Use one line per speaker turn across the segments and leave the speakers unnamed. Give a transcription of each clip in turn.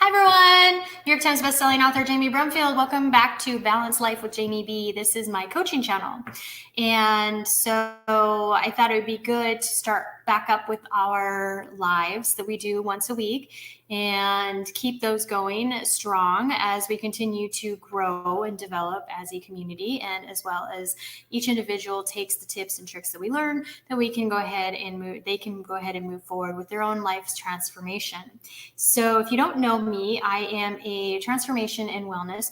everyone, New York Times bestselling author Jamie Brumfield. Welcome back to Balanced Life with Jamie B. This is my coaching channel. And so I thought it would be good to start back up with our lives that we do once a week and keep those going strong as we continue to grow and develop as a community, and as well as each individual takes the tips and tricks that we learn, that we can go ahead and move forward with their own life's transformation. So if you don't know me, I am a transformation and wellness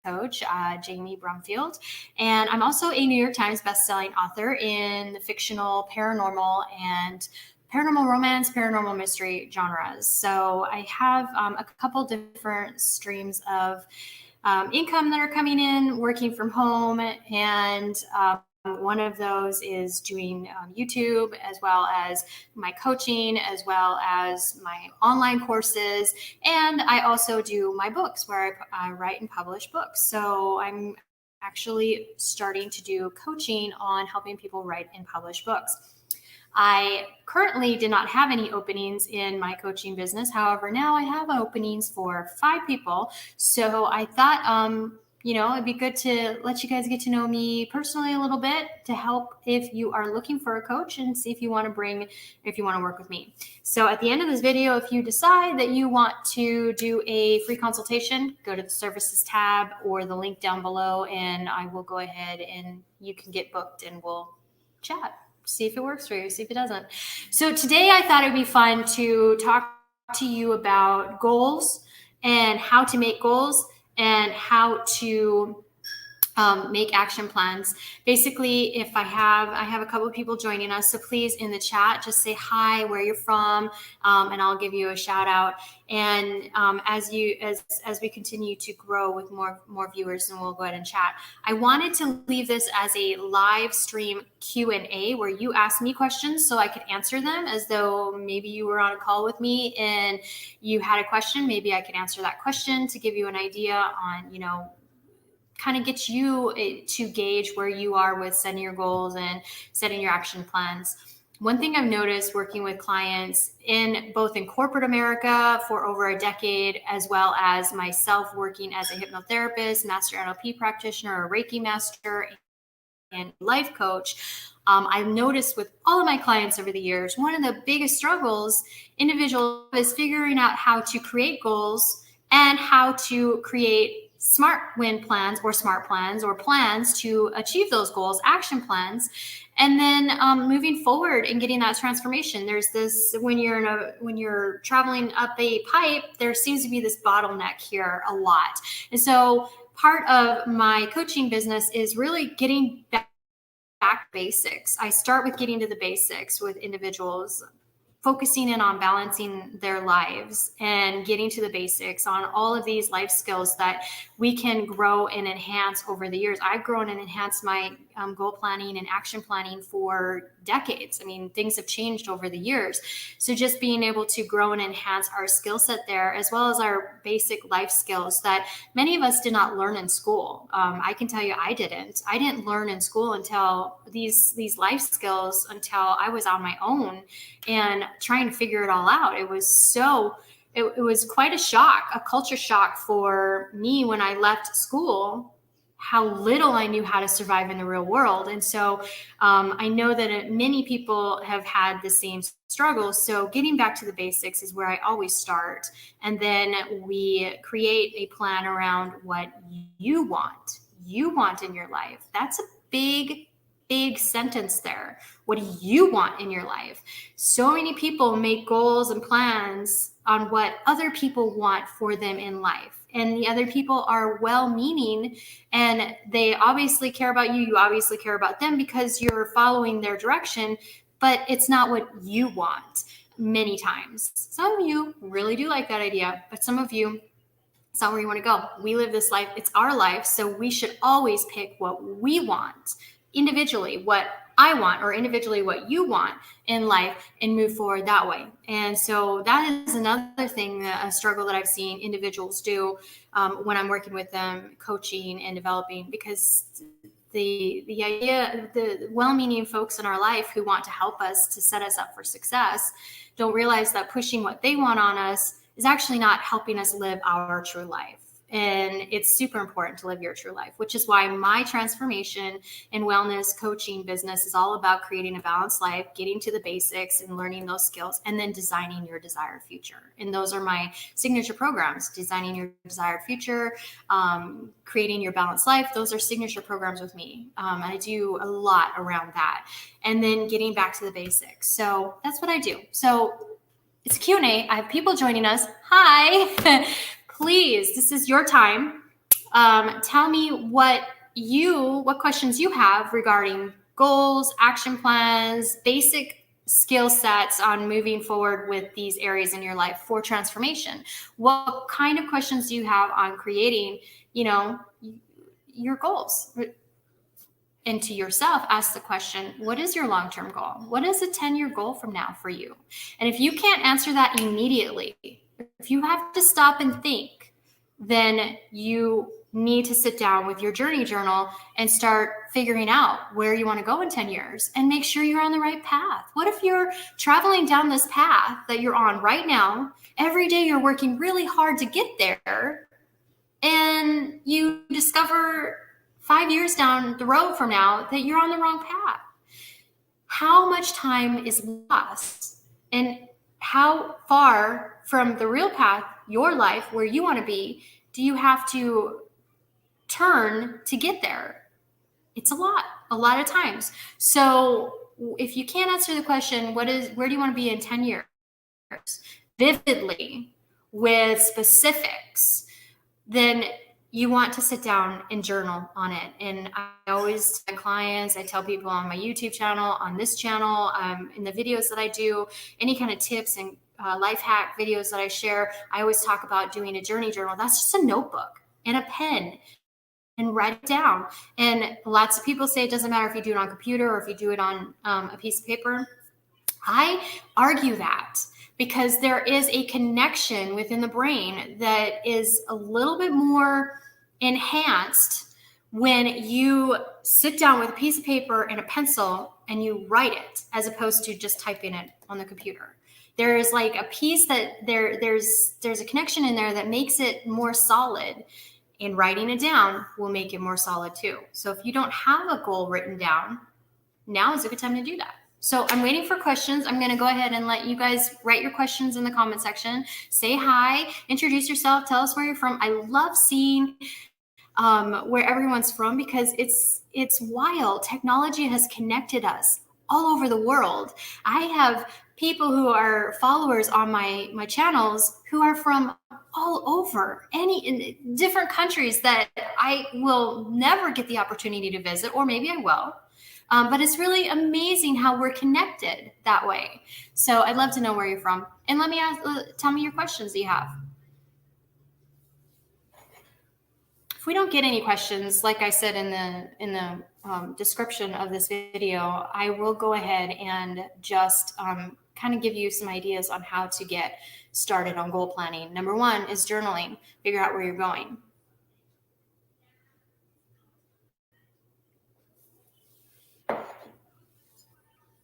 coach, Jamie Brumfield, and I'm also a New York Times bestselling author in the fictional paranormal and paranormal romance, paranormal mystery genres. So I have a couple different streams of income that are coming in, working from home, and one of those is doing YouTube, as well as my coaching, as well as my online courses. And I also do my books where I write and publish books. So I'm actually starting to do coaching on helping people write and publish books. I currently did not have any openings in my coaching business. However, now I have openings for 5 people. So I thought, it'd be good to let you guys get to know me personally a little bit to help if you are looking for a coach and see if you want to work with me. So at the end of this video, if you decide that you want to do a free consultation, go to the services tab or the link down below, and I will go ahead and you can get booked and we'll chat. See if it works for you, see if it doesn't. So today I thought it'd be fun to talk to you about goals and how to make goals and how to make action plans. Basically, if I have a couple of people joining us, so please in the chat just say hi, where you're from, and I'll give you a shout out. And as we continue to grow with more viewers, and we'll go ahead and chat. I wanted to leave this as a live stream Q&A where you ask me questions so I could answer them as though maybe you were on a call with me and you had a question. Maybe I could answer that question to give you an idea on, kind of get you to gauge where you are with setting your goals and setting your action plans. One thing I've noticed working with clients in both in corporate America for over a decade, as well as myself working as a hypnotherapist, master NLP practitioner, a Reiki master, and life coach, I've noticed with all of my clients over the years, one of the biggest struggles individual is figuring out how to create goals and how to create smart win plans or smart plans or plans to achieve those goals, action plans, and then moving forward and getting that transformation. There's this, when you're traveling up a pipe, there seems to be this bottleneck here a lot. And so part of my coaching business is really getting back to basics. I start with getting to the basics with individuals, focusing in on balancing their lives and getting to the basics on all of these life skills that we can grow and enhance over the years. I've grown and enhanced my goal planning and action planning for decades. I mean, things have changed over the years. So just being able to grow and enhance our skill set there, as well as our basic life skills that many of us did not learn in school. I can tell you I didn't learn in school until these life skills until I was on my own and trying to figure it all out. It was quite a shock, a culture shock for me when I left school, how little I knew how to survive in the real world. And so I know that many people have had the same struggles. So getting back to the basics is where I always start. And then we create a plan around what you want in your life. That's a big sentence there. What do you want in your life? So many people make goals and plans on what other people want for them in life. And the other people are well-meaning and they obviously care about you. You obviously care about them because you're following their direction, but it's not what you want many times. Some of you really do like that idea, but some of you, it's not where you want to go. We live this life. It's our life. So we should always pick what we want individually, what I want, or individually what you want in life, and move forward that way. And so that is another thing, a struggle that I've seen individuals do when I'm working with them, coaching and developing, because the idea, the well-meaning folks in our life who want to help us to set us up for success don't realize that pushing what they want on us is actually not helping us live our true life. And it's super important to live your true life, which is why my transformation and wellness coaching business is all about creating a balanced life, getting to the basics and learning those skills, and then designing your desired future. And those are my signature programs: designing your desired future, creating your balanced life. Those are signature programs with me. I do a lot around that. And then getting back to the basics. So that's what I do. So it's a Q&A. I have people joining us. Hi. Please, this is your time. Tell me what questions you have regarding goals, action plans, basic skill sets on moving forward with these areas in your life for transformation. What kind of questions do you have on creating, your goals? And to yourself, ask the question, what is your long-term goal? What is a 10-year goal from now for you? And if you can't answer that immediately, if you have to stop and think, then you need to sit down with your journey journal and start figuring out where you want to go in 10 years and make sure you're on the right path. What if you're traveling down this path that you're on right now? Every day you're working really hard to get there, and you discover 5 years down the road from now that you're on the wrong path. How much time is lost, and how far from the real path, your life, where you want to be, do you have to turn to get there? It's a lot of times. So if you can't answer the question, where do you want to be in 10 years, vividly, with specifics, then you want to sit down and journal on it. And I always tell clients, I tell people on my YouTube channel, on this channel, in the videos that I do, any kind of tips and life hack videos that I share, I always talk about doing a journey journal. That's just a notebook and a pen, and write it down. And lots of people say it doesn't matter if you do it on a computer or if you do it on a piece of paper. I argue that, because there is a connection within the brain that is a little bit more enhanced when you sit down with a piece of paper and a pencil and you write it, as opposed to just typing it on the computer. There's like a piece that there's a connection in there that makes it more solid, and writing it down will make it more solid too. So if you don't have a goal written down, now is a good time to do that. So I'm waiting for questions. I'm going to go ahead and let you guys write your questions in the comment section. Say hi, introduce yourself, tell us where you're from. I love seeing where everyone's from, because it's wild. Technology has connected us all over the world. I have people who are followers on my channels who are from all over, in different countries that I will never get the opportunity to visit, or maybe I will. But it's really amazing how we're connected that way. So I'd love to know where you're from. And tell me your questions that you have. If we don't get any questions, like I said in the description of this video, I will go ahead and just kind of give you some ideas on how to get started on goal planning. Number one is journaling. Figure out where you're going.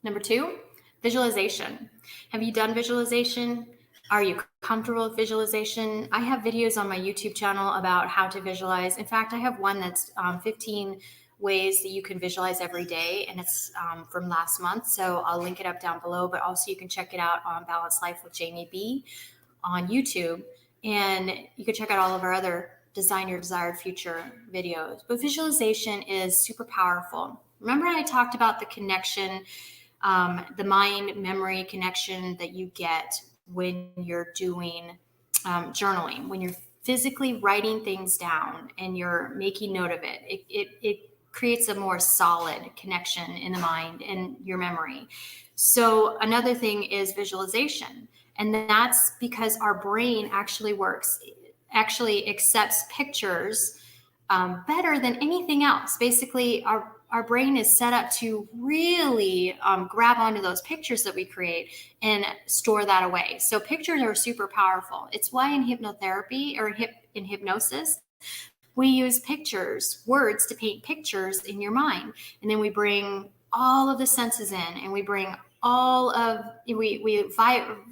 Number two, visualization. Have you done visualization? Are you comfortable with visualization? I have videos on my YouTube channel about how to visualize. In fact, I have one that's 15 ways that you can visualize every day, and it's from last month. So I'll link it up down below, but also you can check it out on Balanced Life with Jamie B on YouTube. And you can check out all of our other Design Your Desired Future videos. But visualization is super powerful. Remember I talked about the connection, the mind-memory connection that you get when you're doing journaling, when you're physically writing things down and you're making note of it. It creates a more solid connection in the mind and your memory. So another thing is visualization. And that's because our brain actually accepts pictures better than anything else. Basically, our brain is set up to really grab onto those pictures that we create and store that away. So pictures are super powerful. It's why in hypnotherapy or in hypnosis, we use pictures, words, to paint pictures in your mind. And then we bring all of the senses in, and we bring we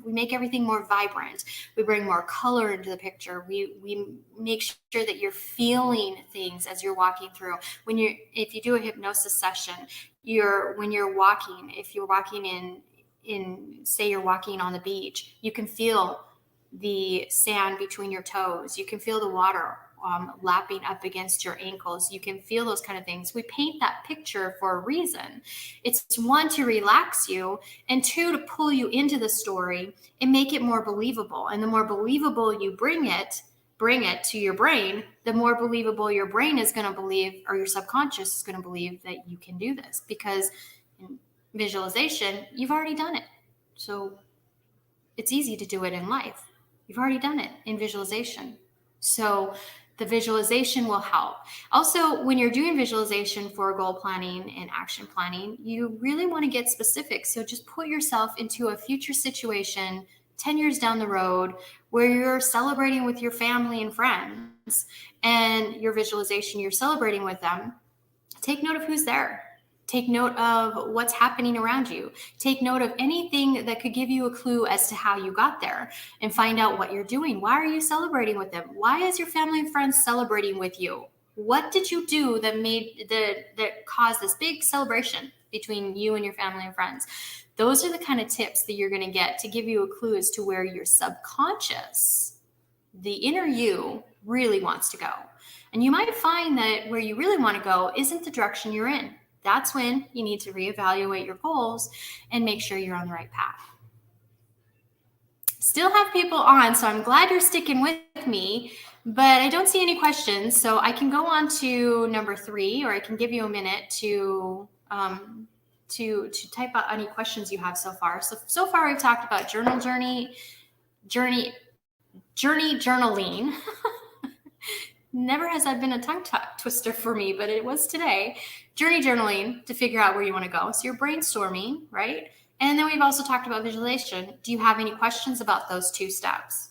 make everything more vibrant. We bring more color into the picture. We make sure that you're feeling things as you're walking through. If you do a hypnosis session, when you're walking, if you're walking say you're walking on the beach, you can feel the sand between your toes. You can feel the water lapping up against your ankles. You can feel those kind of things. We paint that picture for a reason. It's one, to relax you, and two, to pull you into the story and make it more believable. And the more believable you bring it to your brain, the more believable your brain is going to believe, or your subconscious is going to believe, that you can do this. Because in visualization, you've already done it. So it's easy to do it in life. You've already done it in visualization. So the visualization will help. Also, when you're doing visualization for goal planning and action planning, you really want to get specific. So just put yourself into a future situation 10 years down the road where you're celebrating with your family and friends, and your visualization, you're celebrating with them. Take note of who's there. Take note of what's happening around you. Take note of anything that could give you a clue as to how you got there, and find out what you're doing. Why are you celebrating with them? Why is your family and friends celebrating with you? What did you do that caused this big celebration between you and your family and friends? Those are the kind of tips that you're going to get to give you a clue as to where your subconscious, the inner you, really wants to go. And you might find that where you really want to go isn't the direction you're in. That's when you need to reevaluate your goals and make sure you're on the right path. Still have people on, so I'm glad you're sticking with me, but I don't see any questions. So I can go on to number 3, or I can give you a minute to type out any questions you have so far. So far we've talked about journaling. Never has that been a tongue twister for me, but it was today. Journaling to figure out where you want to go. So you're brainstorming, right? And then we've also talked about visualization. Do you have any questions about those 2 steps?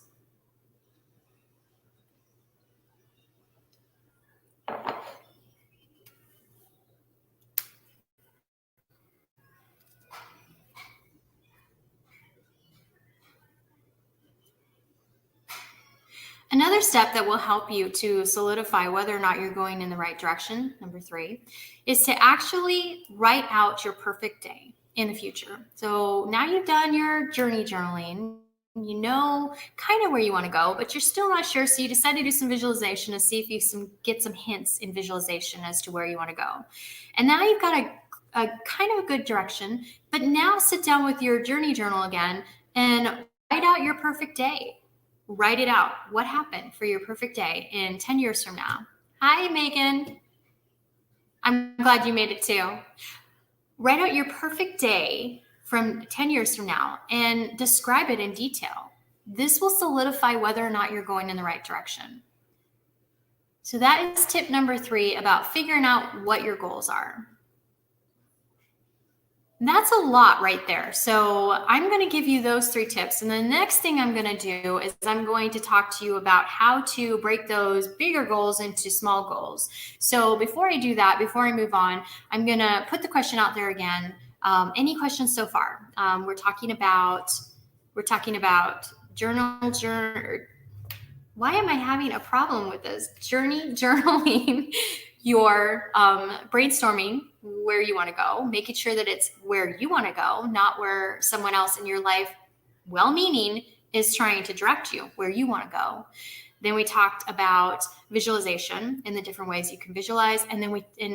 Another step that will help you to solidify whether or not you're going in the right direction, number 3, is to actually write out your perfect day in the future. So now you've done your journaling, you know kind of where you want to go, but you're still not sure. So you decide to do some visualization to see if you get some hints in visualization as to where you want to go. And now you've got a kind of a good direction, but now sit down with your journal again and write out your perfect day. Write it out. What happened for your perfect day in 10 years from now? Hi, Megan. I'm glad you made it too. Write out your perfect day from 10 years from now and describe it in detail. This will solidify whether or not you're going in the right direction. So that is tip number 3 about figuring out what your goals are. That's a lot right there. So I'm going to give you those 3 tips. And the next thing I'm going to do is I'm going to talk to you about how to break those bigger goals into small goals. So before I do that, before I move on, I'm going to put the question out there again. Any questions so far? We're talking about journaling. Why am I having a problem with this? Journaling, your brainstorming where you want to go, making sure that it's where you want to go, not where someone else in your life, well-meaning, is trying to direct you where you want to go. Then we talked about visualization and the different ways you can visualize. And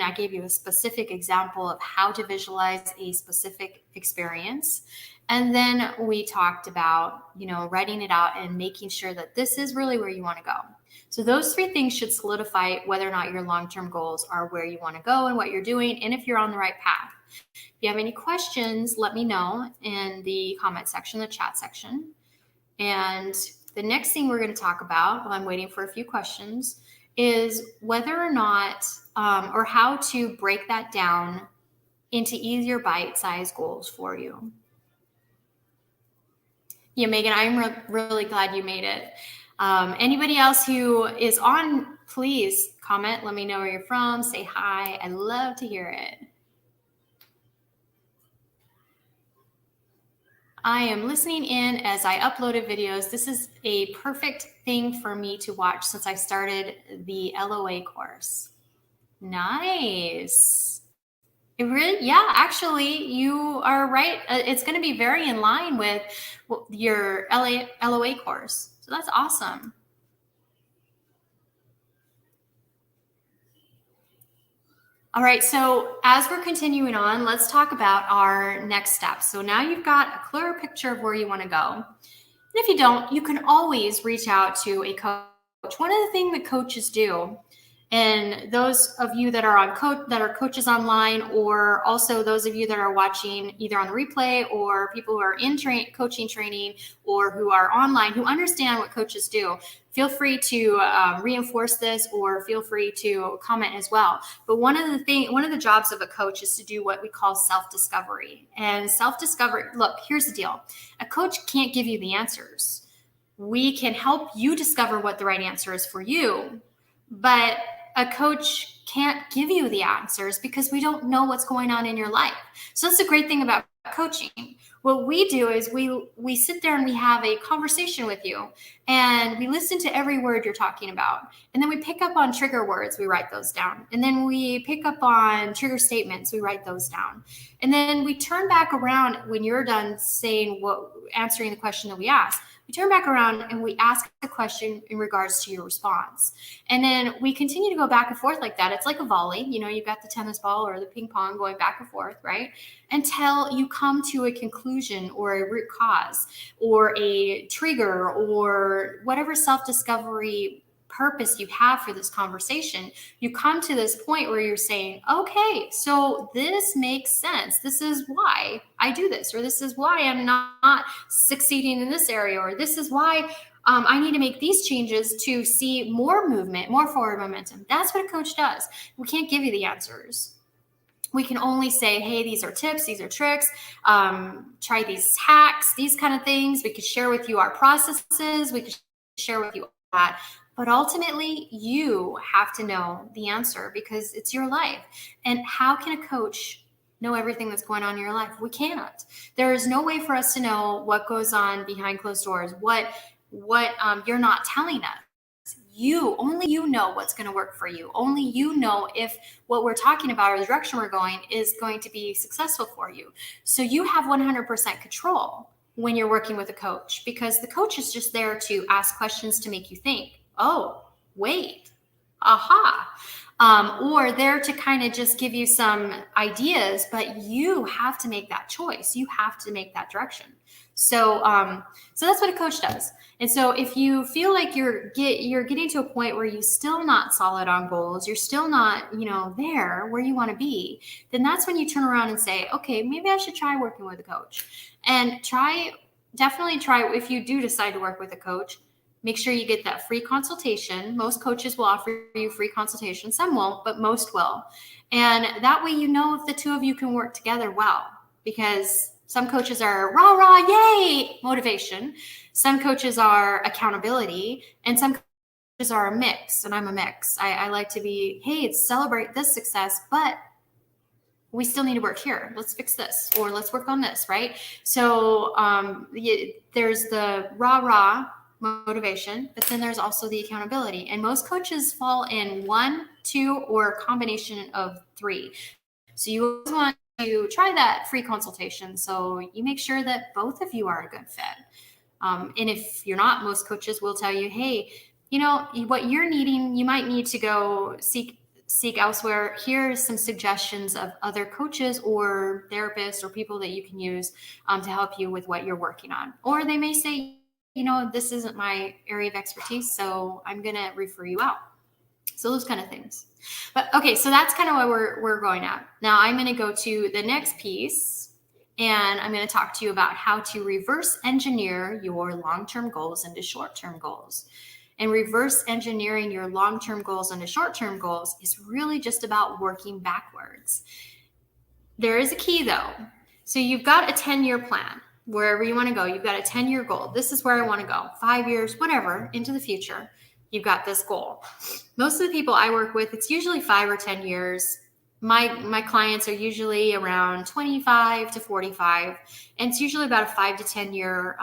I gave you a specific example of how to visualize a specific experience. And then we talked about, writing it out and making sure that this is really where you want to go. So those 3 things should solidify whether or not your long-term goals are where you want to go and what you're doing, and if you're on the right path. If you have any questions, let me know in the comment section, the chat section. And the next thing we're going to talk about, while I'm waiting for a few questions, is whether or not, or how to break that down into easier bite-sized goals for you. Yeah, Megan, I'm really glad you made it. Anybody else who is on, please comment. Let me know where you're from. Say hi. I love to hear it. I am listening in as I uploaded videos. This is a perfect thing for me to watch since I started the LOA course. Nice. It really, yeah, actually, you are right. It's going to be very in line with your LOA course. So that's awesome. All right, so as we're continuing on, let's talk about our next steps. So now you've got a clearer picture of where you want to go. And if you don't, you can always reach out to a coach. One of the things that coaches do, and those of you that are that are coaches online, or also those of you that are watching either on the replay or people who are in coaching training or who are online who understand what coaches do, feel free to reinforce this or feel free to comment as well. But one of the jobs of a coach is to do what we call self-discovery. And self-discovery, look, here's the deal. A coach can't give you the answers. We can help you discover what the right answer is for you, but a coach can't give you the answers because we don't know what's going on in your life. So that's the great thing about coaching. What we do is we sit there and we have a conversation with you, and we listen to every word you're talking about. And then we pick up on trigger words, we write those down. And then we pick up on trigger statements, we write those down. And then we turn back around when you're done answering the question that we asked. We turn back around and we ask a question in regards to your response. And then we continue to go back and forth like that. It's like a volley. You've got the tennis ball or the ping pong going back and forth, right? Until you come to a conclusion or a root cause or a trigger or whatever self-discovery purpose you have for this conversation. You come to this point where you're saying, okay, so this makes sense. This is why I do this, or this is why I'm not succeeding in this area, or this is why I need to make these changes to see more movement, more forward momentum. That's what a coach does. We can't give you the answers. We can only say, hey, these are tips, these are tricks, try these hacks, these kind of things. We could share with you our processes. We could share with you that. But ultimately, you have to know the answer because it's your life. And how can a coach know everything that's going on in your life? We can't. There is no way for us to know what goes on behind closed doors, what you're not telling us. Only you know what's going to work for you. Only you know if what we're talking about or the direction we're going is going to be successful for you. So you have 100% control when you're working with a coach, because the coach is just there to ask questions to make you think, oh, wait, aha. Or there to kind of just give you some ideas, but you have to make that choice. You have to make that direction. So that's what a coach does. And so if you feel like you're getting to a point where you're still not solid on goals, you're still not, there where you want to be, then that's when you turn around and say, okay, maybe I should try working with a coach. And definitely try, if you do decide to work with a coach, make sure you get that free consultation. Most coaches will offer you free consultation. Some won't, but most will. And that way if the two of you can work together well, because some coaches are rah, rah, yay, motivation. Some coaches are accountability, and some coaches are a mix, and I'm a mix. I like to be, hey, celebrate this success, but we still need to work here. Let's fix this, or let's work on this, right? So there's the rah, rah motivation, but then there's also the accountability. And most coaches fall in 1, 2, or a combination of 3. So you always want to try that free consultation. So you make sure that both of you are a good fit. And if you're not, most coaches will tell you, hey, what you're needing, you might need to go seek elsewhere. Here's some suggestions of other coaches or therapists or people that you can use to help you with what you're working on. Or they may say, this isn't my area of expertise, so I'm going to refer you out. So those kind of things. But okay, so that's kind of what we're going at. Now I'm going to go to the next piece, and I'm going to talk to you about how to reverse engineer your long-term goals into short-term goals. And reverse engineering your long-term goals into short-term goals is really just about working backwards. There is a key though. So you've got a 10-year plan. Wherever you want to go, you've got a 10-year goal. This is where I want to go, 5 years, whatever, into the future. You've got this goal. Most of the people I work with, it's usually 5 or 10 years. My clients are usually around 25 to 45, and it's usually about a 5 to 10 year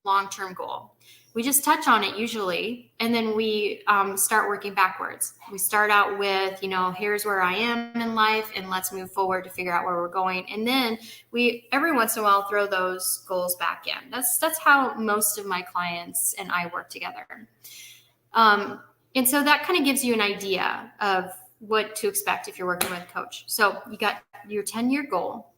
long-term goal. We just touch on it usually, and then we start working backwards. We start out with, here's where I am in life, and let's move forward to figure out where we're going. And then we, every once in a while, throw those goals back in. That's how most of my clients and I work together. And so that kind of gives you an idea of what to expect if you're working with a coach. So you got your 10-year goal.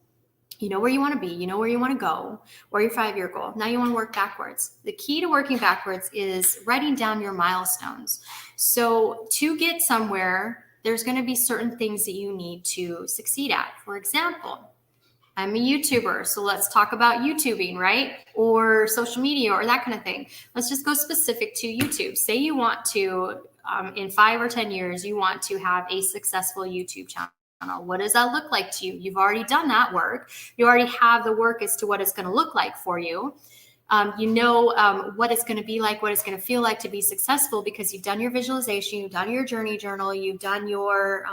You know where you want to be, you know where you want to go, or your 5-year goal. Now you want to work backwards. The key to working backwards is writing down your milestones. So to get somewhere, there's going to be certain things that you need to succeed at. For example, I'm a YouTuber, so let's talk about YouTubing, right? Or social media or that kind of thing. Let's just go specific to YouTube. Say you want to, in 5 or 10 years, you want to have a successful YouTube channel. What does that look like to you? You've already done that work. You already have the work as to what it's going to look like for you. What it's going to be like, what it's going to feel like to be successful because you've done your visualization, you've done your journey journal, you've done your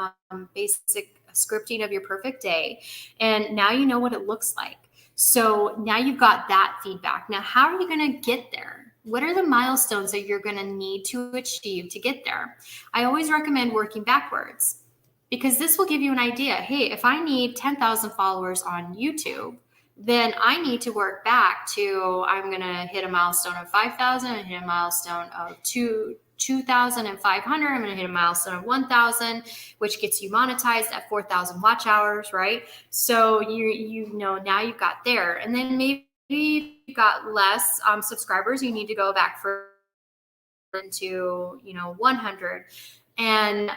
basic scripting of your perfect day. And now you know what it looks like. So now you've got that feedback. Now, how are you going to get there? What are the milestones that you're going to need to achieve to get there? I always recommend working backwards, because this will give you an idea. Hey, if I need 10,000 followers on YouTube, then I need to work back to, I'm going to hit a milestone of 5,000 and hit a milestone of 2,500. I'm going to hit a milestone of 1,000, which gets you monetized at 4,000 watch hours, right? So now you've got there. And then maybe you've got less subscribers. You need to go back into 100. And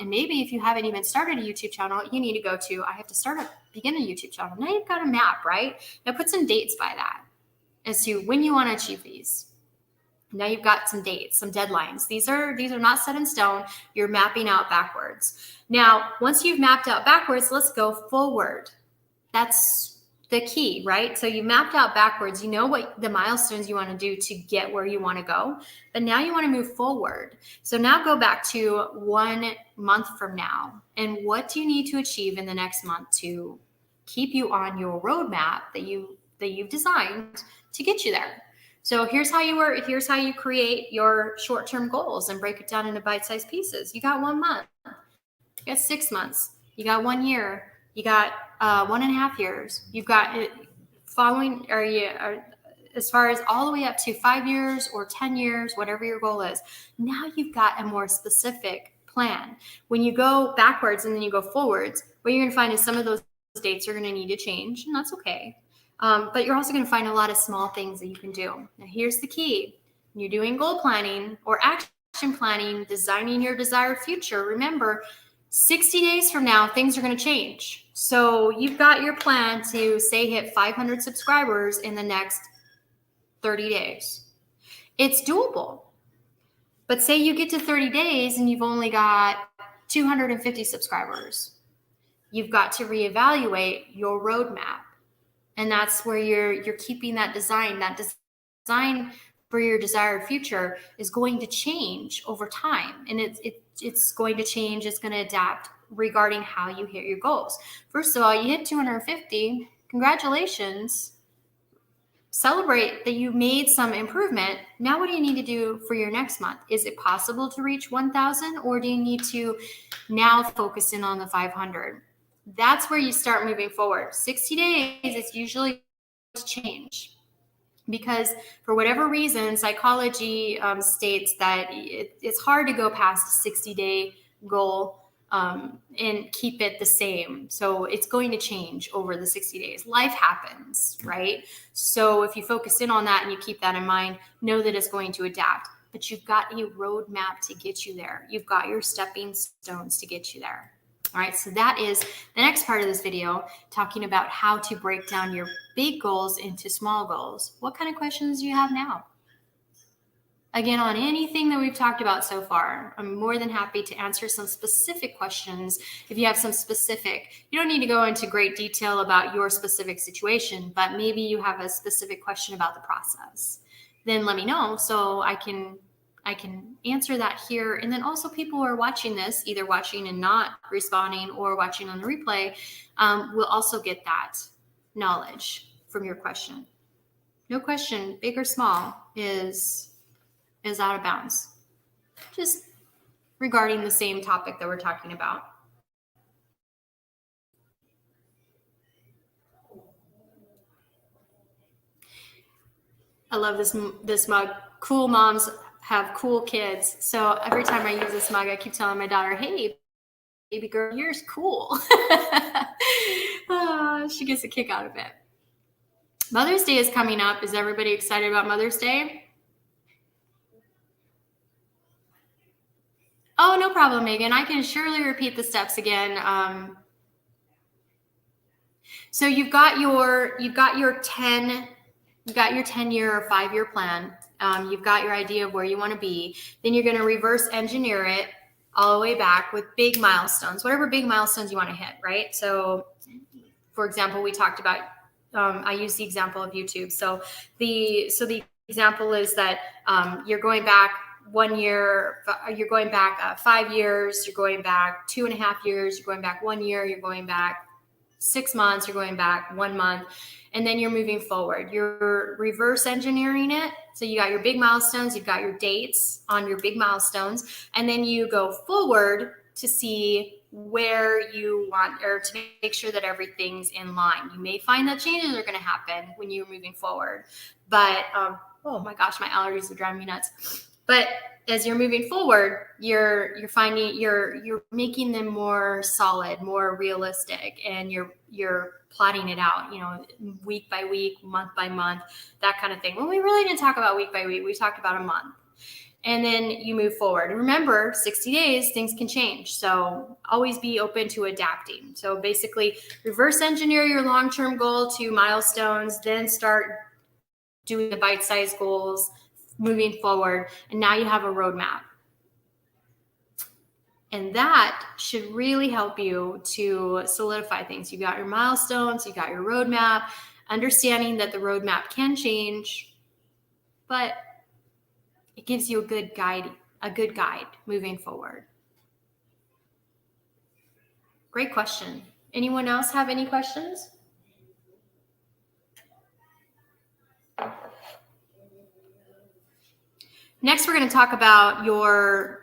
maybe if you haven't even started a YouTube channel, you need to go to, I have to begin a YouTube channel. Now you've got a map, right? Now put some dates by that as to when you want to achieve these. Now you've got some dates, some deadlines. These are not set in stone. You're mapping out backwards. Now, once you've mapped out backwards, let's go forward. That's the key, right? So you mapped out backwards, you know what the milestones you want to do to get where you want to go, but now you want to move forward. So now go back to 1 month from now, and what do you need to achieve in the next month to keep you on your roadmap that you've designed to get you there? So here's how you work. Here's how you create your short-term goals and break it down into bite-sized pieces. You got 1 month, you got 6 months, you got 1 year, you got 1.5 years. You've got it following, as far as all the way up to 5 years or 10 years, whatever your goal is. Now you've got a more specific plan. When you go backwards and then you go forwards, what you're going to find is some of those dates are going to need to change, and that's okay. But you're also going to find a lot of small things that you can do. Now, here's the key. When you're doing goal planning or action planning, designing your desired future, remember, 60 days from now, things are going to change. So you've got your plan to, say, hit 500 subscribers in the next 30 days. It's doable. But say you get to 30 days and you've only got 250 subscribers. You've got to reevaluate your roadmap. And that's where you're keeping that design. That design for your desired future is going to change over time. And it's going to change. It's going to adapt regarding how you hit your goals. First of all, you hit 250. Congratulations. Celebrate that you made some improvement. Now what do you need to do for your next month? Is it possible to reach 1,000, or do you need to now focus in on the 500? That's where you start moving forward. 60 days, it's usually to change. Because for whatever reason, psychology states that it's hard to go past a 60-day goal and keep it the same. So it's going to change over the 60 days. Life happens, right? So if you focus in on that and you keep that in mind, know that it's going to adapt. But you've got a roadmap to get you there. You've got your stepping stones to get you there. All right, so that is the next part of this video, talking about how to break down your big goals into small goals. What kind of questions do you have now? Again, on anything that we've talked about so far, I'm more than happy to answer some specific questions. If you have some specific, you don't need to go into great detail about your specific situation, but maybe you have a specific question about the process. Then let me know so I can I can answer that here. And then also people who are watching this, either watching and not responding or watching on the replay, will also get that knowledge from your question. No question, big or small, is out of bounds. Just regarding the same topic that we're talking about. I love this mug. Cool moms have cool kids. So every time I use this mug, I keep telling my daughter, hey, baby girl, yours cool. She gets a kick out of it. Mother's Day is coming up. Is everybody excited about Mother's Day? Oh, no problem, Megan. I can surely repeat the steps again. So you've got your 10-year or 5-year plan. You've got your idea of where you want to be. Then you're going to reverse engineer it all the way back with big milestones, whatever big milestones you want to hit, right? So, for example, we talked about, I use the example of YouTube. So the example is that you're going back 1 year, you're going back 5 years, you're going back 2.5 years, you're going back 1 year, you're going back 6 months, you're going back 1 month, and then you're moving forward. You're reverse engineering it. So you got your big milestones, you've got your dates on your big milestones, and then you go forward to see where you want, or to make sure that everything's in line. You may find that changes are going to happen when you're moving forward, but oh my gosh, my allergies are driving me nuts. But as you're moving forward, you're finding you're making them more solid, more realistic, and you're plotting it out, week by week, month by month, that kind of thing. Well, we really didn't talk about week by week. We talked about a month. And then you move forward. Remember, 60 days, things can change. So always be open to adapting. So basically, reverse engineer your long-term goal to milestones, then start doing the bite-sized goals, moving forward, and now you have a roadmap. And that should really help you to solidify things. You got your milestones, you got your roadmap, understanding that the roadmap can change, but it gives you a good guide moving forward. Great question. Anyone else have any questions? Next, we're going to talk about your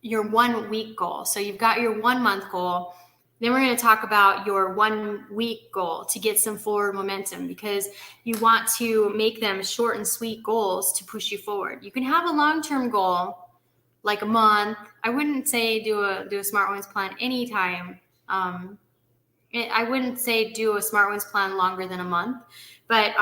1 week goal. So you've got your 1 month goal. Then we're going to talk about your 1 week goal to get some forward momentum, because you want to make them short and sweet goals to push you forward. You can have a long-term goal like a month. I wouldn't say do a Smart Wins plan anytime. I wouldn't say do a Smart Wins plan longer than a month, but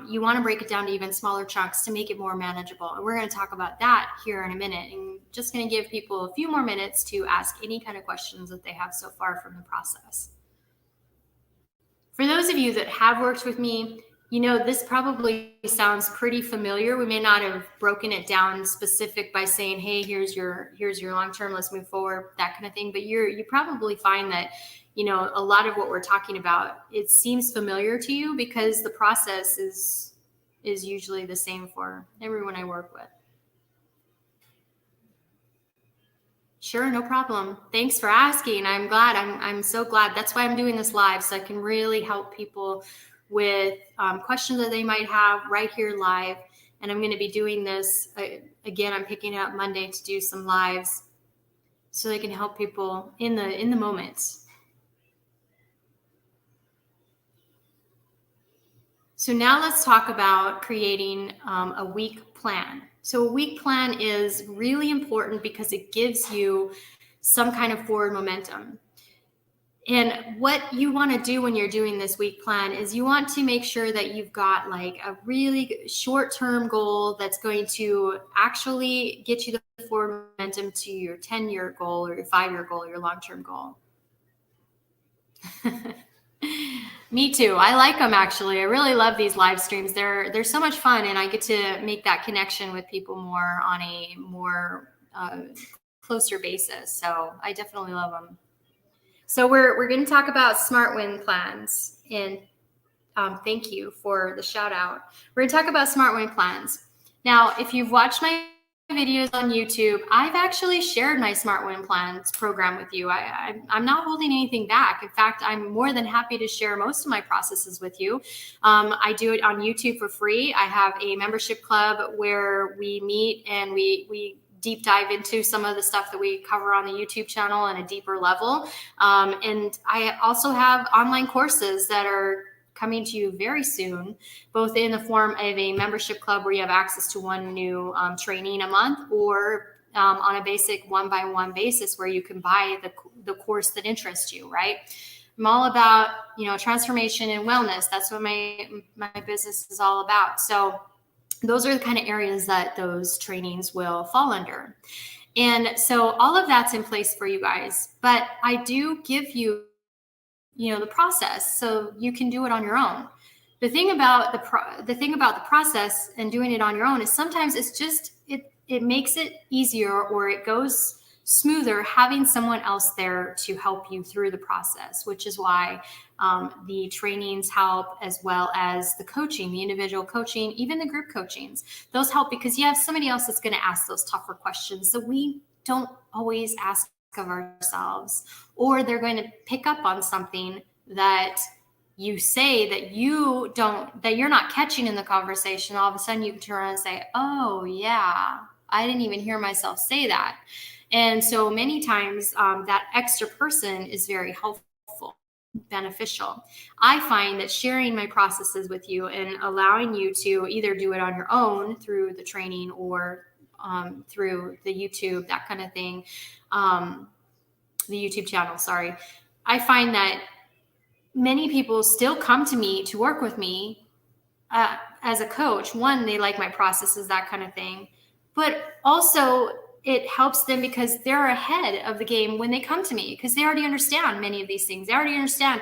you want to break it down to even smaller chunks to make it more manageable. And we're going to talk about that here in a minute. And just going to give people a few more minutes to ask any kind of questions that they have so far from the process. For those of you that have worked with me, this probably sounds pretty familiar. We may not have broken it down specific by saying, hey, here's your long-term, let's move forward, that kind of thing. But you probably find that, a lot of what we're talking about, it seems familiar to you because the process is usually the same for everyone I work with. Sure, no problem. Thanks for asking. I'm glad. I'm so glad. That's why I'm doing this live, so I can really help people with questions that they might have right here live. And I'm going to be doing this again. I'm picking up Monday to do some lives so they can help people in the moment. So now let's talk about creating a week plan. So a week plan is really important because it gives you some kind of forward momentum. And what you want to do when you're doing this week plan is you want to make sure that you've got like a really short-term goal that's going to actually get you the forward momentum to your 10-year goal or your 5-year goal, or your long-term goal. Me too. I like them, actually. I really love these live streams. They're so much fun, and I get to make that connection with people more on a more closer basis. So I definitely love them. So we're going to talk about Smart Win plans, and thank you for the shout out. We're going to talk about Smart Win plans. Now, if you've watched my videos on YouTube, I've actually shared my Smart Win Plans program with you. I'm not holding anything back. In fact, I'm more than happy to share most of my processes with you. I do it on YouTube for free. I have a membership club where we meet and we deep dive into some of the stuff that we cover on the YouTube channel on a deeper level. And I also have online courses that are coming to you very soon, both in the form of a membership club where you have access to one new training a month, or on a basic one-by-one basis where you can buy the course that interests you, right? I'm all about, transformation and wellness. That's what my business is all about. So those are the kind of areas that those trainings will fall under. And so all of that's in place for you guys, but I do give you the process so you can do it on your own. The thing about the process and doing it on your own is sometimes it's just it makes it easier, or it goes smoother having someone else there to help you through the process, which is why the trainings help, as well as the coaching, the individual coaching, even the group coachings. Those help because you have somebody else that's going to ask those tougher questions that we don't always ask of ourselves, or they're going to pick up on something that you say that you're not catching in the conversation. All of a sudden you can turn around and say, oh yeah, I didn't even hear myself say that. And so many times that extra person is very helpful, beneficial. I find that sharing my processes with you and allowing you to either do it on your own through the training or through the YouTube, that kind of thing, the YouTube channel, sorry. I find that many people still come to me to work with me as a coach. One, they like my processes, that kind of thing. But also it helps them because they're ahead of the game when they come to me, because they already understand many of these things. They already understand,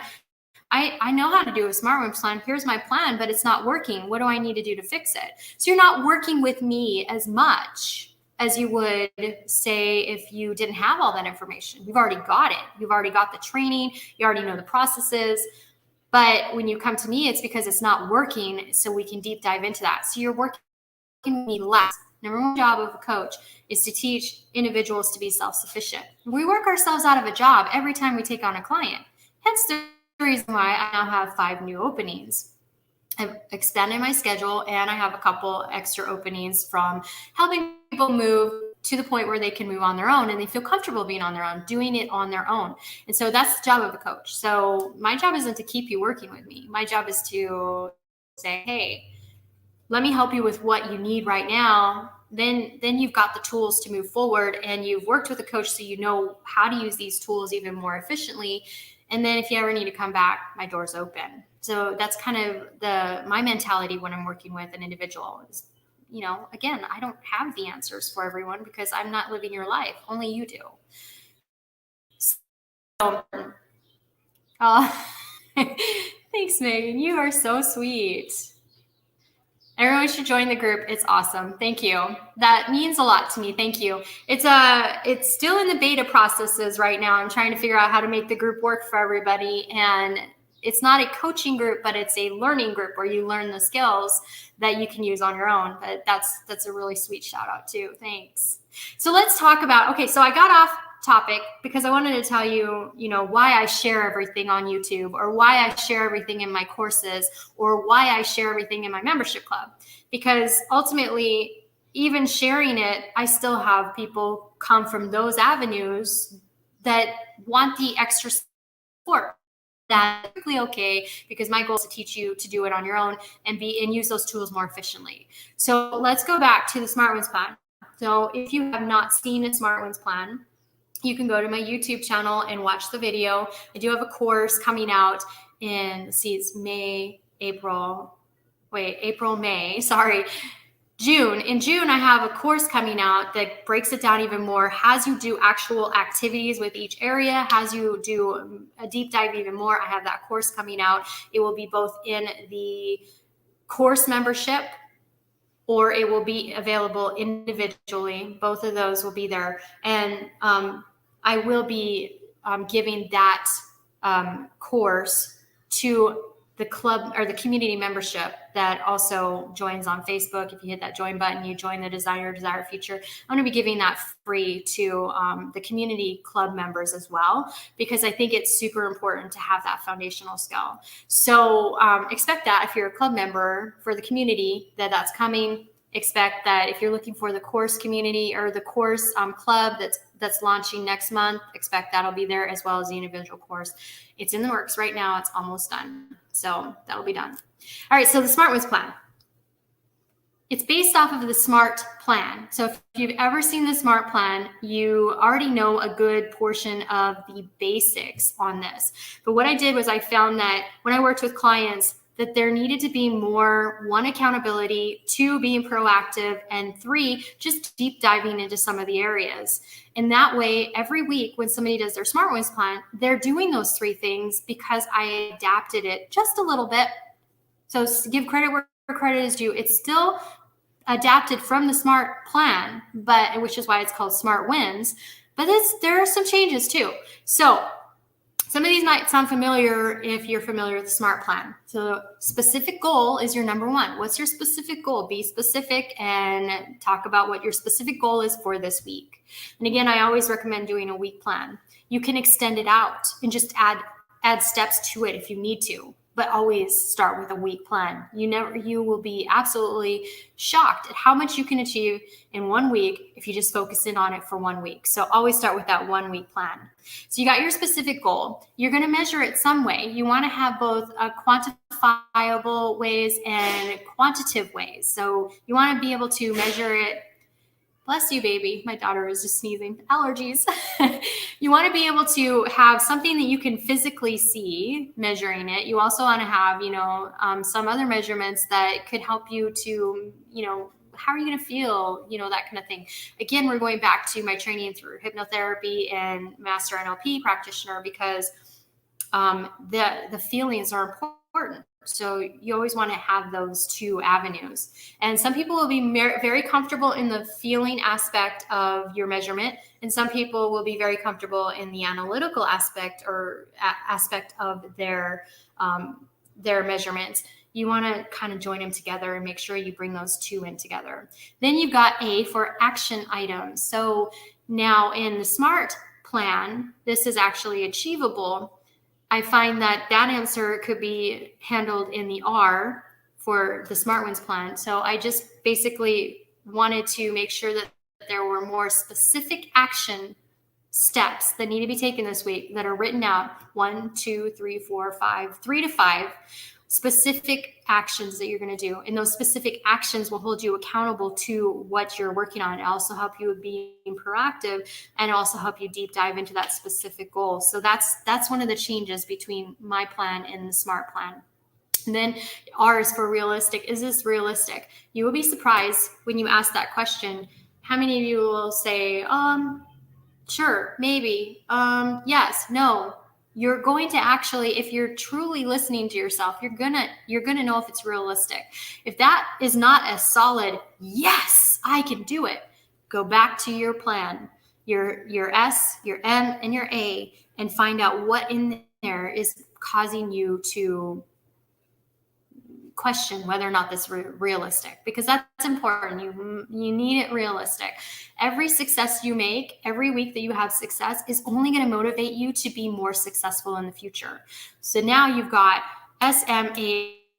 I know how to do a Smart Win plan. Here's my plan, but it's not working. What do I need to do to fix it? So you're not working with me as much as you would say if you didn't have all that information. You've already got it. You've already got the training. You already know the processes. But when you come to me, it's because it's not working, so we can deep dive into that. So you're working with me less. Number one job of a coach is to teach individuals to be self-sufficient. We work ourselves out of a job every time we take on a client. Hence the reason why I now have 5 new openings. I've expanded my schedule, and I have a couple extra openings from helping people move to the point where they can move on their own and they feel comfortable being on their own, doing it on their own. And so that's the job of a coach. So my job isn't to keep you working with me. My job is to say, hey, let me help you with what you need right now. Then you've got the tools to move forward, and you've worked with a coach so you know how to use these tools even more efficiently. And then if you ever need to come back, my door's open. So that's kind of my mentality when I'm working with an individual is, again, I don't have the answers for everyone because I'm not living your life. Only you do. So, thanks, Megan. You are so sweet. Everyone should join the group. It's awesome. Thank you. That means a lot to me. Thank you. It's still in the beta processes right now. I'm trying to figure out how to make the group work for everybody. And it's not a coaching group, but it's a learning group where you learn the skills that you can use on your own. But that's a really sweet shout out too. Thanks. So let's talk about, okay, so I got off topic because I wanted to tell you, why I share everything on YouTube, or why I share everything in my courses, or why I share everything in my membership club. Because ultimately, even sharing it, I still have people come from those avenues that want the extra support. That's perfectly okay, because my goal is to teach you to do it on your own and use those tools more efficiently. So let's go back to the Smart Wins plan. So if you have not seen a Smart Wins plan, you can go to my YouTube channel and watch the video. I do have a course coming out in, it's June. In June, I have a course coming out that breaks it down even more, has you do actual activities with each area, has you do a deep dive even more. I have that course coming out. It will be both in the course membership, or it will be available individually. Both of those will be there. And I will be giving that course to the club or the community membership that also joins on Facebook. If you hit that join button, you join the Desire Future. I'm going to be giving that free to the community club members as well, because I think it's super important to have that foundational skill. So expect that if you're a club member for the community, that's coming. Expect that if you're looking for the course community or the course club that's launching next month, expect that'll be there, as well as the individual course. It's in the works right now. It's almost done. So that'll be done. All right. So the Smart Wins plan. It's based off of the SMART plan. So if you've ever seen the SMART plan, you already know a good portion of the basics on this. But what I did was I found that when I worked with clients, that there needed to be more, 1, accountability, 2, being proactive, and 3, just deep diving into some of the areas. And that way, every week when somebody does their Smart Wins plan, they're doing those 3 things because I adapted it just a little bit. So give credit where credit is due. It's still adapted from the SMART plan, but which is why it's called Smart Wins. But there are some changes too. So some of these might sound familiar if you're familiar with the SMART plan. So specific goal is your number 1. What's your specific goal? Be specific and talk about what your specific goal is for this week. And again, I always recommend doing a week plan. You can extend it out and just add steps to it if you need to, but always start with a week plan. You will be absolutely shocked at how much you can achieve in 1 week if you just focus in on it for 1 week. So always start with that 1 week plan. So you got your specific goal. You're going to measure it some way. You want to have both quantifiable ways and quantitative ways. So you want to be able to measure it. Bless you, baby. My daughter is just sneezing. Allergies. You want to be able to have something that you can physically see, measuring it. You also want to have, some other measurements that could help you to, how are you going to feel, that kind of thing. Again, we're going back to my training through hypnotherapy and master NLP practitioner, because the feelings are important. So you always want to have those 2 avenues. And some people will be very comfortable in the feeling aspect of your measurement, and some people will be very comfortable in the analytical aspect or aspect of their measurements. You want to kind of join them together and make sure you bring those 2 in together. Then you've got A for action items. So now in the SMART plan, this is actually achievable. I find that answer could be handled in the R for the Smart Wins plan. So I just basically wanted to make sure that there were more specific action steps that need to be taken this week that are written out. 1, 2, 3, 4, 5, 3 to 5 specific actions that you're going to do. And those specific actions will hold you accountable to what you're working on. It also help you with being proactive and also help you deep dive into that specific goal. So that's one of the changes between my plan and the SMART plan. And then R is for realistic. Is this realistic? You will be surprised when you ask that question. How many of you will say, sure, maybe, yes, no. You're going to actually, if you're truly listening to yourself, you're gonna know if it's realistic. If that is not a solid, yes, I can do it, go back to your plan, your S, your M, and your A, and find out what in there is causing you to question whether or not this is realistic, because that's important. You need it realistic. Every success you make, every week that you have success is only going to motivate you to be more successful in the future. So now you've got SMAR.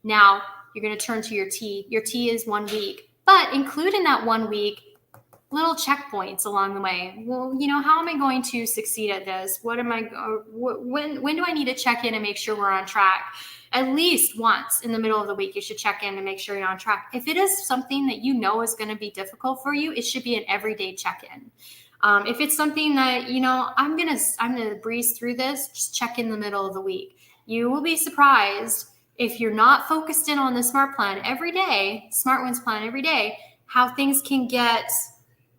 Now you're going to turn to your T. Your T is 1 week, but include in that 1 week little checkpoints along the way. Well, how am I going to succeed at this? When do I need to check in and make sure we're on track? At least once in the middle of the week, you should check in and make sure you're on track. If it is something that is going to be difficult for you, it should be an everyday check-in. If it's something that, I'm going to breeze through this, just check in the middle of the week. You will be surprised if you're not focused in on the SMART plan every day, Smart Wins plan every day, how things can get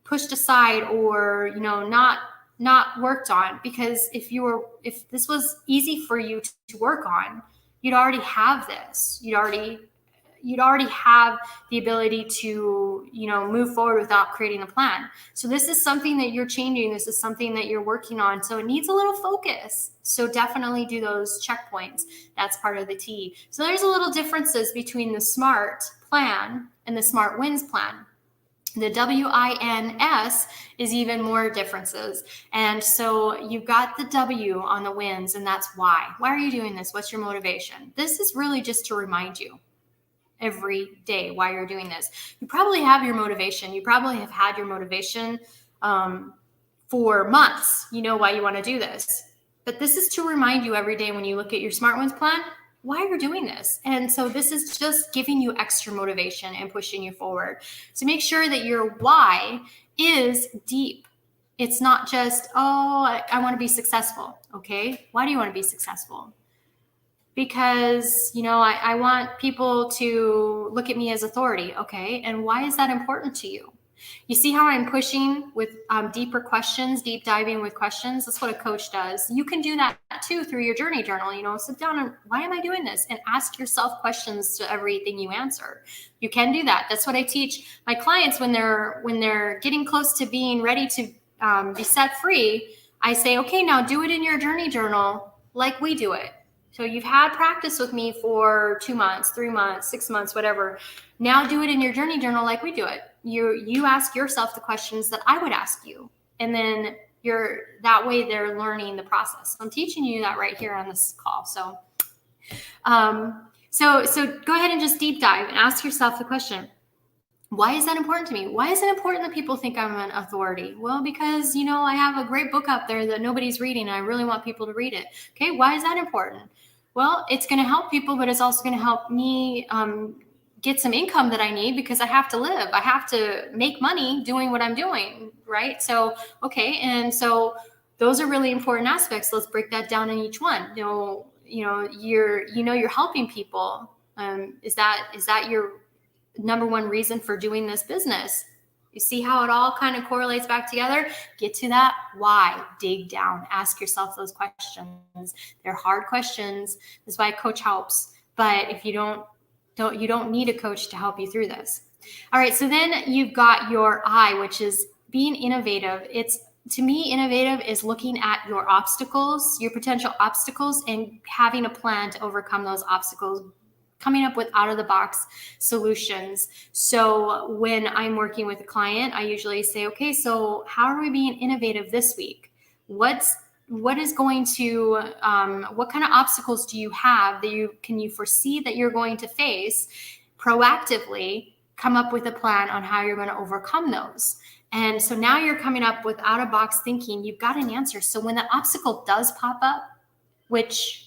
pushed aside or, not worked on. Because if this was easy for you to work on, you'd already have this. You'd already, you'd already have the ability to, move forward without creating a plan. So this is something that you're changing. This is something that you're working on. So it needs a little focus. So definitely do those checkpoints. That's part of the T. So there's a little differences between the SMART plan and the SMART Wins plan. The WINS is even more differences. And so you've got the W on the wins, and that's why. Why are you doing this? What's your motivation? This is really just to remind you every day why you're doing this. You probably have your motivation. You probably have had your motivation for months. You know why you want to do this. But this is to remind you every day when you look at your Smart Wins plan, why you're doing this. And so this is just giving you extra motivation and pushing you forward. So make sure that your why is deep. It's not just, I want to be successful. Okay. Why do you want to be successful? Because, I want people to look at me as authority. Okay. And why is that important to you? You see how I'm pushing with deeper questions, deep diving with questions? That's what a coach does. You can do that too through your journey journal. Sit down and why am I doing this? And ask yourself questions to everything you answer. You can do that. That's what I teach my clients when they're getting close to being ready to be set free. I say, okay, now do it in your journey journal like we do it. So you've had practice with me for 2 months, 3 months, 6 months, whatever. Now do it in your journey journal like we do it. You ask yourself the questions that I would ask you. And then that way they're learning the process. I'm teaching you that right here on this call. So go ahead and just deep dive and ask yourself the question, why is that important to me? Why is it important that people think I'm an authority? Well, because, I have a great book out there that nobody's reading and I really want people to read it. Okay, why is that important? Well, it's going to help people, but it's also going to help me get some income that I need because I have to live. I have to make money doing what I'm doing, right? So, okay, and so those are really important aspects. Let's break that down in each one. You're helping people. Is that your number one reason for doing this business? You see how it all kind of correlates back together? Get to that why, dig down, ask yourself those questions. They're hard questions. That's why a coach helps. But if you don't need a coach to help you through this. All right, so then you've got your I, which is being innovative. To me, innovative is looking at your obstacles, your potential obstacles, and having a plan to overcome those obstacles, coming up with out-of-the-box solutions. So when I'm working with a client, I usually say, okay, so how are we being innovative this week? What is going to, what kind of obstacles do you have that can you foresee that you're going to face? Proactively come up with a plan on how you're going to overcome those. And so now you're coming up with out-of-box thinking. You've got an answer. So when the obstacle does pop up, which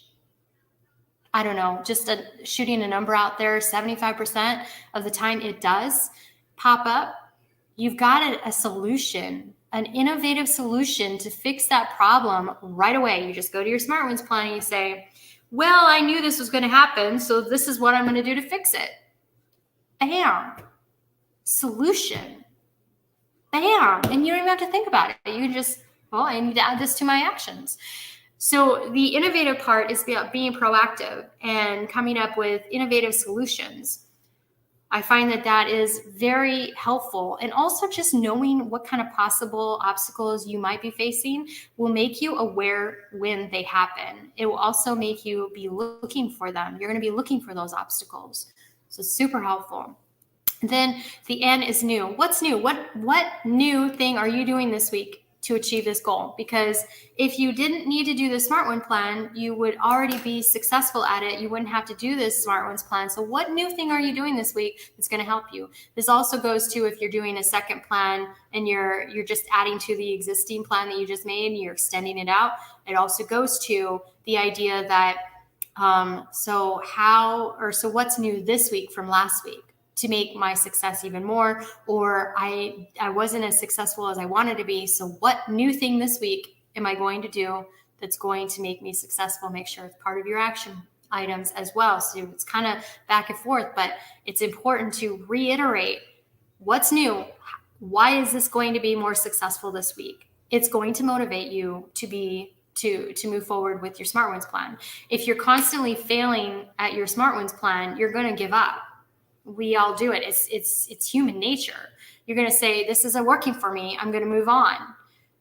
I don't know, just shooting a number out there, 75% of the time it does pop up, you've got a solution, an innovative solution to fix that problem right away. You just go to your Smart Wins plan and you say, well, I knew this was going to happen, so this is what I'm going to do to fix it. Bam. Solution. Bam. And you don't even have to think about it. You can just, I need to add this to my actions. So the innovative part is about being proactive and coming up with innovative solutions. I find that is very helpful. And also just knowing what kind of possible obstacles you might be facing will make you aware when they happen. It will also make you be looking for them. You're going to be looking for those obstacles. So super helpful. Then the N is new. What's new? What new thing are you doing this week to achieve this goal? Because if you didn't need to do the Smart Win plan, you would already be successful at it. You wouldn't have to do this Smart Wins plan. So what new thing are you doing this week that's going to help you? This also goes to if you're doing a second plan and you're just adding to the existing plan that you just made and you're extending it out. It also goes to the idea that so what's new this week from last week to make my success even more, or I wasn't as successful as I wanted to be. So what new thing this week am I going to do that's going to make me successful? Make sure it's part of your action items as well. So it's kind of back and forth, but it's important to reiterate what's new. Why is this going to be more successful this week? It's going to motivate you to move forward with your Smart Wins plan. If you're constantly failing at your Smart Wins plan, you're going to give up. We all do it. It's human nature. You're going to say, this isn't working for me. I'm going to move on.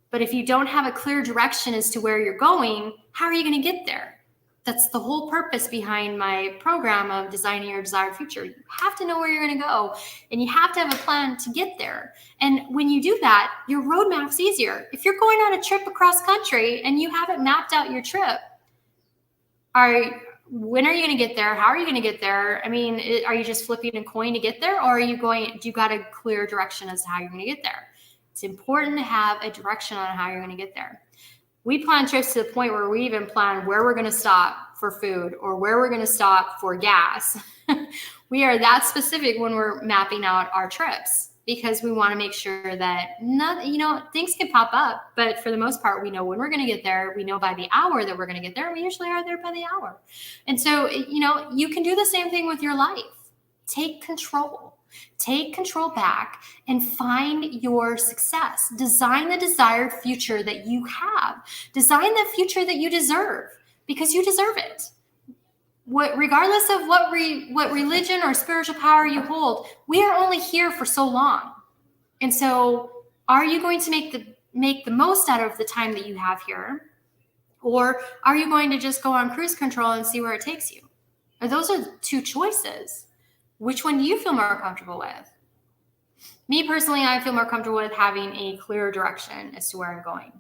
But if you don't have a clear direction as to where you're going, how are you going to get there? That's the whole purpose behind my program of designing your desired future. You have to know where you're going to go, and you have to have a plan to get there. And when you do that, your roadmap's easier. If you're going on a trip across country and you haven't mapped out your trip, when are you going to get there? How are you going to get there? I mean, are you just flipping a coin to get there, or do you got a clear direction as to how you're going to get there? It's important to have a direction on how you're going to get there. We plan trips to the point where we even plan where we're going to stop for food or where we're going to stop for gas. We are that specific when we're mapping out our trips, because we want to make sure that things can pop up, but for the most part, we know when we're going to get there. We know by the hour that we're going to get there. We usually are there by the hour. And so, you can do the same thing with your life. Take control. Take control back and find your success. Design the desired future that you have. Design the future that you deserve, because you deserve it. Regardless of what religion or spiritual power you hold, we are only here for so long. And so, are you going to make the most out of the time that you have here? Or are you going to just go on cruise control and see where it takes you? Those are two choices. Which one do you feel more comfortable with? Me personally, I feel more comfortable with having a clear direction as to where I'm going.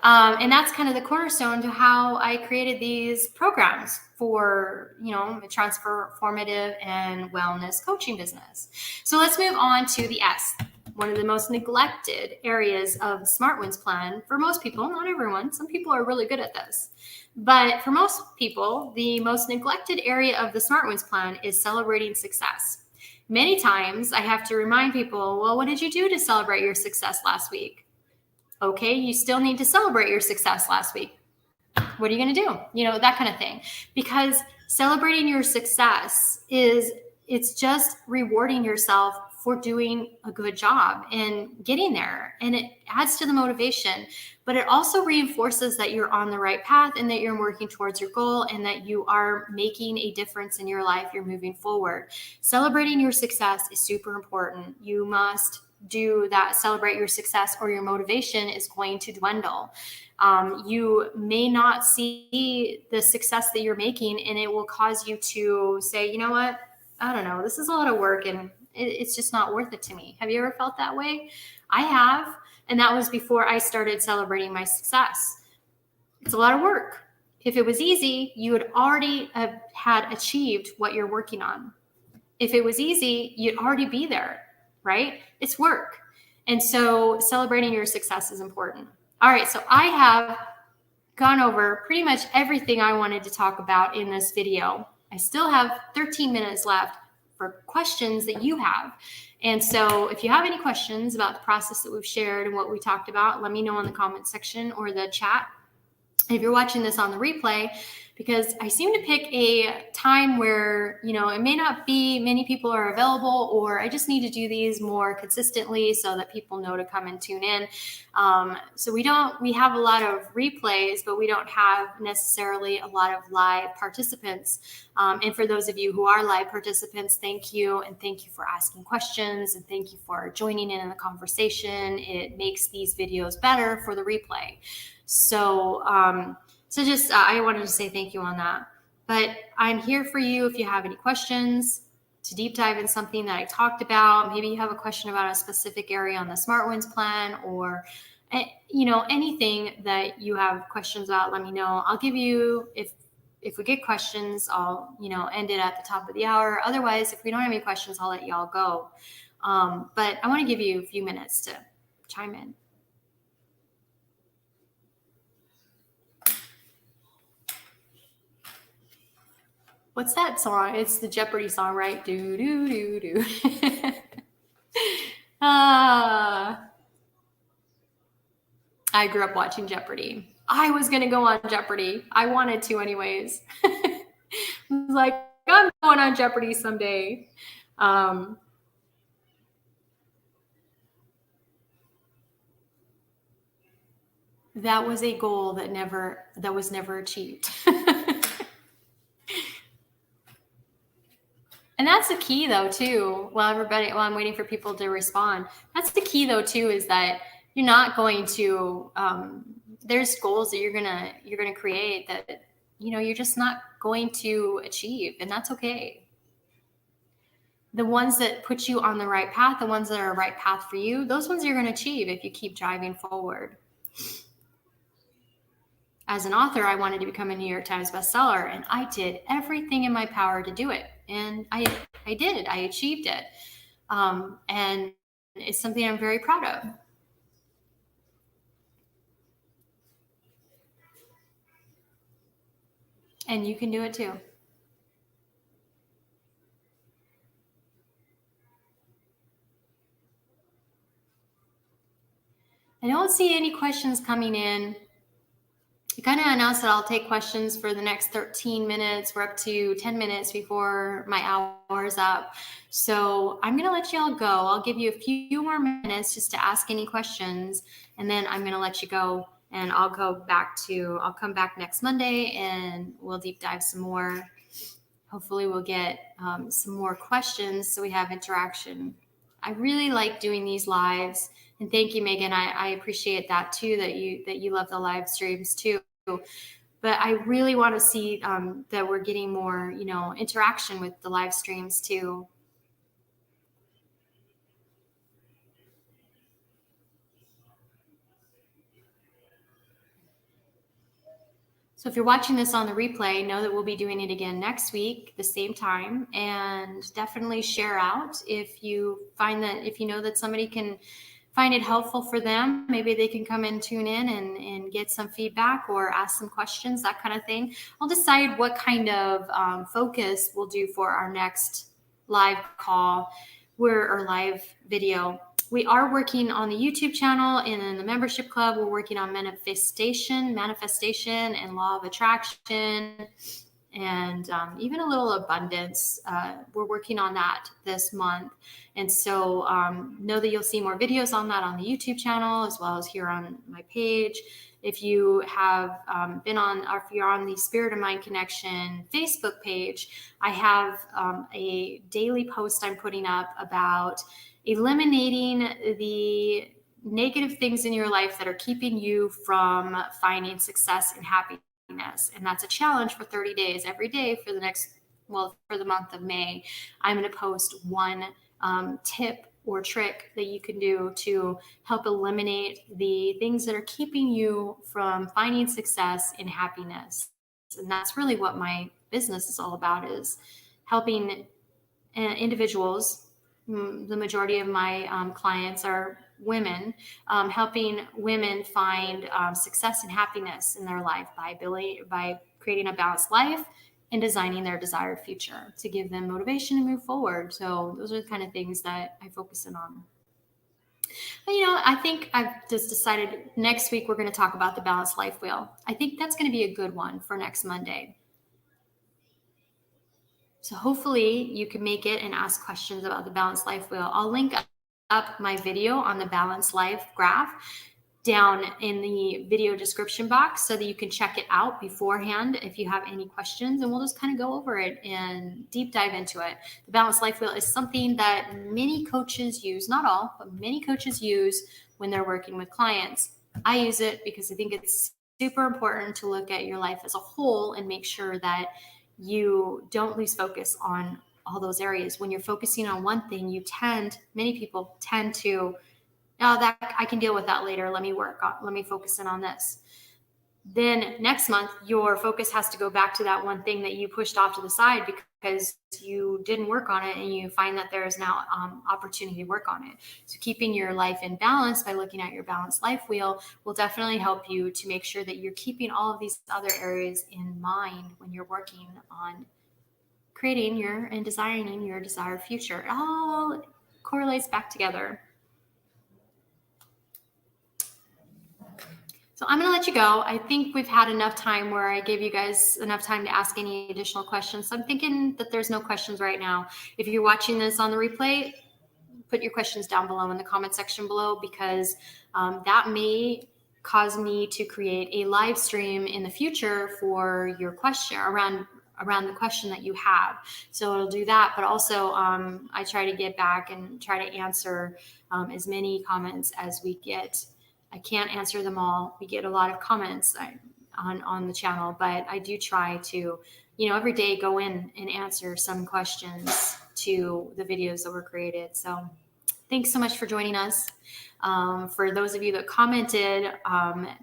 And that's kind of the cornerstone to how I created these programs for, a transformative and wellness coaching business. So let's move on to the S, one of the most neglected areas of the Smart Wins plan for most people, not everyone. Some people are really good at this. But for most people, the most neglected area of the Smart Wins plan is celebrating success. Many times I have to remind people, well, what did you do to celebrate your success last week? Okay, you still need to celebrate your success last week. What are you going to do? That kind of thing. Because celebrating your success it's just rewarding yourself for doing a good job and getting there. And it adds to the motivation, but it also reinforces that you're on the right path and that you're working towards your goal and that you are making a difference in your life. You're moving forward. Celebrating your success is super important. You must do that. Celebrate your success, or your motivation is going to dwindle. You may not see the success that you're making, and it will cause you to say, you know what? I don't know. This is a lot of work, and it's just not worth it to me. Have you ever felt that way? I have. And that was before I started celebrating my success. It's a lot of work. If it was easy, you would already have had achieved what you're working on. If it was easy, you'd already be there, right? It's work. And so celebrating your success is important. All right. So I have gone over pretty much everything I wanted to talk about in this video. I still have 13 minutes left for questions that you have. And so if you have any questions about the process that we've shared and what we talked about, let me know in the comment section or the chat. If you're watching this on the replay, because I seem to pick a time where, it may not be many people are available, or I just need to do these more consistently so that people know to come and tune in. So we have a lot of replays, but we don't have necessarily a lot of live participants. And for those of you who are live participants, thank you. And thank you for asking questions, and thank you for joining in the conversation. It makes these videos better for the replay. So, I wanted to say thank you on that. But I'm here for you if you have any questions to deep dive in something that I talked about. Maybe you have a question about a specific area on the Smart Wins plan, or, anything that you have questions about, let me know. I'll give you, if we get questions, I'll, end it at the top of the hour. Otherwise, if we don't have any questions, I'll let y'all go. But I want to give you a few minutes to chime in. What's that song? It's the Jeopardy song, right? Do, do, do, do. I grew up watching Jeopardy. I was going to go on Jeopardy. I wanted to anyways. I was like, I'm going on Jeopardy someday. That was a goal that was never achieved. And that's the key though too. While I'm waiting for people to respond, that's the key though too, is that you're not going to, there's goals that you're gonna create that, you're just not going to achieve, and that's okay. The ones that put you on the right path, the ones that are a right path for you, those ones you're going to achieve if you keep driving forward. As an author, I wanted to become a New York Times bestseller, and I did everything in my power to do it. And I did. I achieved it. And it's something I'm very proud of. And you can do it too. I don't see any questions coming in. I kind of announced that I'll take questions for the next 13 minutes. We're up to 10 minutes before my hour is up. So I'm going to let you all go. I'll give you a few more minutes just to ask any questions, and then I'm going to let you go, and I'll come back next Monday and we'll deep dive some more. Hopefully we'll get some more questions so we have interaction. I really like doing these lives. And thank you, Megan. I appreciate that too, that you love the live streams too. But I really want to see that we're getting more, interaction with the live streams too. So if you're watching this on the replay, know that we'll be doing it again next week, the same time, and definitely share out if you know that somebody can find it helpful for them. Maybe they can come and tune in and get some feedback or ask some questions, that kind of thing. I'll decide what kind of focus we'll do for our next live call or live video. We are working on the YouTube channel and in the membership club. We're working on manifestation and law of attraction, and even a little abundance. We're working on that this month. And so know that you'll see more videos on that on the YouTube channel as well as here on my page. If you have if you're on the Spirit of Mind Connection Facebook page, I have a daily post I'm putting up about eliminating the negative things in your life that are keeping you from finding success and happiness. And that's a challenge for 30 days. Every day for the month of May, I'm going to post one tip or trick that you can do to help eliminate the things that are keeping you from finding success and happiness. And that's really what my business is all about, is helping individuals. The majority of my clients are women, helping women find success and happiness in their life by creating a balanced life and designing their desired future to give them motivation to move forward. So those are the kind of things that I focus in on. But, I think I've just decided next week we're going to talk about the balanced life wheel. I think that's going to be a good one for next Monday. So hopefully you can make it and ask questions about the balanced life wheel. I'll link up my video on the balanced life graph down in the video description box so that you can check it out beforehand if you have any questions, and we'll just kind of go over it and deep dive into it. The balanced life wheel is something that many coaches use, not all, but many coaches use when they're working with clients. I use it because I think it's super important to look at your life as a whole and make sure that you don't lose focus on all those areas. When you're focusing on one thing, many people tend to, that I can deal with that later. Let me focus in on this. Then next month, your focus has to go back to that one thing that you pushed off to the side because you didn't work on it, and you find that there is now opportunity to work on it. So keeping your life in balance by looking at your balanced life wheel will definitely help you to make sure that you're keeping all of these other areas in mind when you're working on creating and designing your desired future. It all correlates back together. So I'm going to let you go. I think we've had enough time where I gave you guys enough time to ask any additional questions. So I'm thinking that there's no questions right now. If you're watching this on the replay, put your questions down below in the comment section below, because that may cause me to create a live stream in the future for your question around around the question that you have. So it'll do that, but also I try to get back and try to answer as many comments as we get. I can't answer them all. We get a lot of comments on the channel, but I do try to, every day go in and answer some questions to the videos that were created. So thanks so much for joining us. For those of you that commented,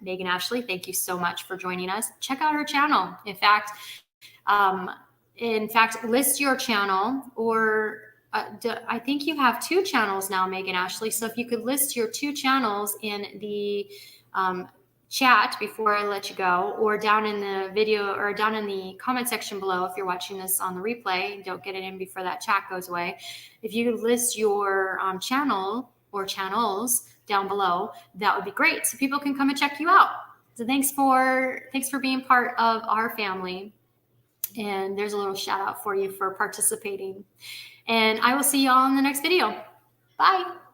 Megan Ashley, thank you so much for joining us. Check out her channel. In fact, list your channel, or I think you have 2 channels now, Megan Ashley. So if you could list your 2 channels in the chat before I let you go, or down in the video, or down in the comment section below if you're watching this on the replay, don't get it in before that chat goes away. If you could list your channel or channels down below, that would be great, so people can come and check you out. So thanks for being part of our family, and there's a little shout out for you for participating, and I will see you all in the next video. Bye.